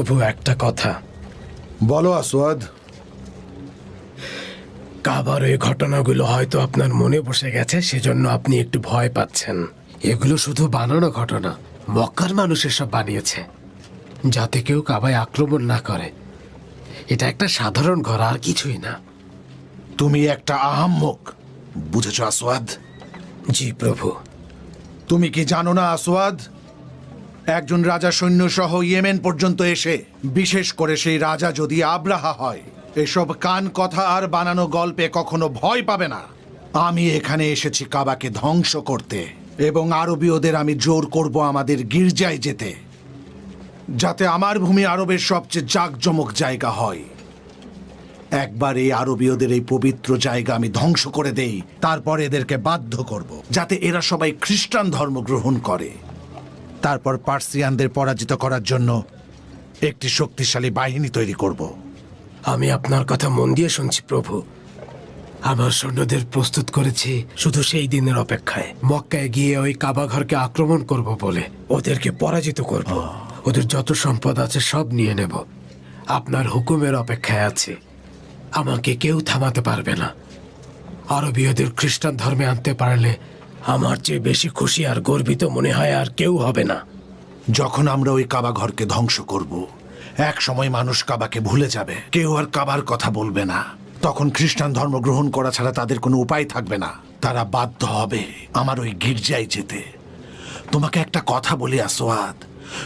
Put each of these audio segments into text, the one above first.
প্রভু, একটা কথা। বলো আসওয়াদ। কাবার এই ঘটনাগুলো হয়তো আপনার মনে বসে গেছে, সেজন্য আপনি একটু ভয় পাচ্ছেন। এগুলো শুধু বানানো ঘটনা। মক্কার মানুষ এসব বানিয়েছে যাতে কেউ কাবায় আক্রমণ না করে। এটা একটা সাধারণ ঘর, আর কিছুই না। তুমি একটা আহাম্মক, বুঝেছ আসওয়াদ? জি প্রভু। তুমি কি জানো না আসওয়াদ, একজন রাজা সৈন্য সহ ইয়েমেন পর্যন্ত এসে, বিশেষ করে সেই রাজা যদি আব্রাহা হয়, এসব কান কথা আর বানানো গল্পে কখনো ভয় পাবে না। আমি এখানে এসেছি কাবাকে ধ্বংস করতে, এবং আরবীয়দের আমি জোর করব আমাদের গির্জায় যেতে, যাতে আমার ভূমি আরবের সবচেয়ে জাঁকজমক জায়গা হয়। একবার এই আরবীয়দের এই পবিত্র জায়গা আমি ধ্বংস করে দেই, তারপর এদেরকে বাধ্য করব যাতে এরা সবাই খ্রিস্টান ধর্ম গ্রহণ করে। তারপর পার্সিয়ানদের পরাজিত করার জন্য একটি শক্তিশালী বাহিনী তৈরি করব। আমি আপনার কথা মন দিয়ে শুনছি প্রভু। আমার সৈন্যদের প্রস্তুত করেছি শুধু সেই দিনের অপেক্ষায়। মক্কায় গিয়ে ওই কাবা ঘরকে আক্রমণ করব বলে ওদেরকে পরাজিত করব। ওদের যত সম্পদ আছে সব নিয়ে নেব। আপনার হুকুমের অপেক্ষায় আছে। আমাকে কেউ থামাতে পারবে না। আরবীয়দের খ্রিস্টান ধর্মে আনতে পারলে আমার চেয়ে বেশি খুশি আর গর্বিত মনে হয় আর কেউ হবে না। যখন আমরা ওই কাবা ঘরকে ধ্বংস করব, এক সময় মানুষ কাবাকে ভুলে যাবে, কেউ আর কাবার কথা বলবে না। তখন খ্রিস্টান ধর্ম গ্রহণ করা ছাড়া তাদের কোনো উপায় থাকবে না। তারা বাধ্য হবে আমার ওই গির্জায় যেতে। তোমাকে একটা কথা বলি আসওয়াদ,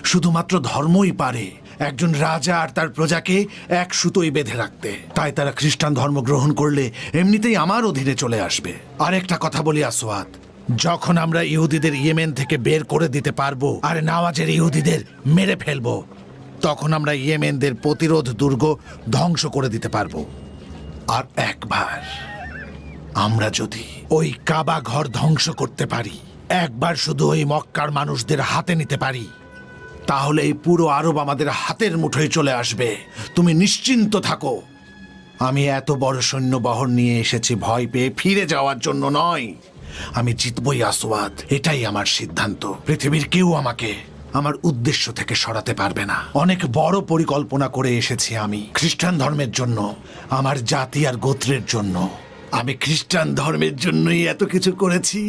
শুধুমাত্র ধর্মই পারে একজন রাজা আর তার প্রজাকে এক সুতোয় বেঁধে রাখতে। তাই তারা খ্রিস্টান ধর্ম গ্রহণ করলে এমনিতেই আমার অধীনে চলে আসবে। আর একটা কথা বলি আসওয়াদ, যখন আমরা ইহুদিদের ইয়েমেন থেকে বের করে দিতে পারবো আর নাওয়াজের ইহুদিদের মেরে ফেলবো, তখন আমরা ইয়েমেনদের প্রতিরোধ দুর্গ ধ্বংস করে দিতে পারবো। আর একবার আমরা যদি ওই কাবা ঘর ধ্বংস করতে পারি, একবার শুধু ওই মক্কার মানুষদের হাতে নিতে পারি, তাহলে এই পুরো আরব আমাদের হাতের মুঠোয় চলে আসবে। তুমি নিশ্চিন্ত থাকো। আমি এত বড় সৈন্যবহর নিয়ে এসেছি ভয় পেয়ে ফিরে যাওয়ার জন্য নয়। আমি জিতবই আসওয়াদ, এটাই আমার সিদ্ধান্ত। পৃথিবীর কেউ আমাকে আমার উদ্দেশ্য থেকে সরাতে পারবে না। অনেক বড় পরিকল্পনা করে এসেছি আমি খ্রিস্টান ধর্মের জন্য, আমার জাতি আর গোত্রের জন্য। আমি খ্রিস্টান ধর্মের জন্যই এত কিছু করেছি।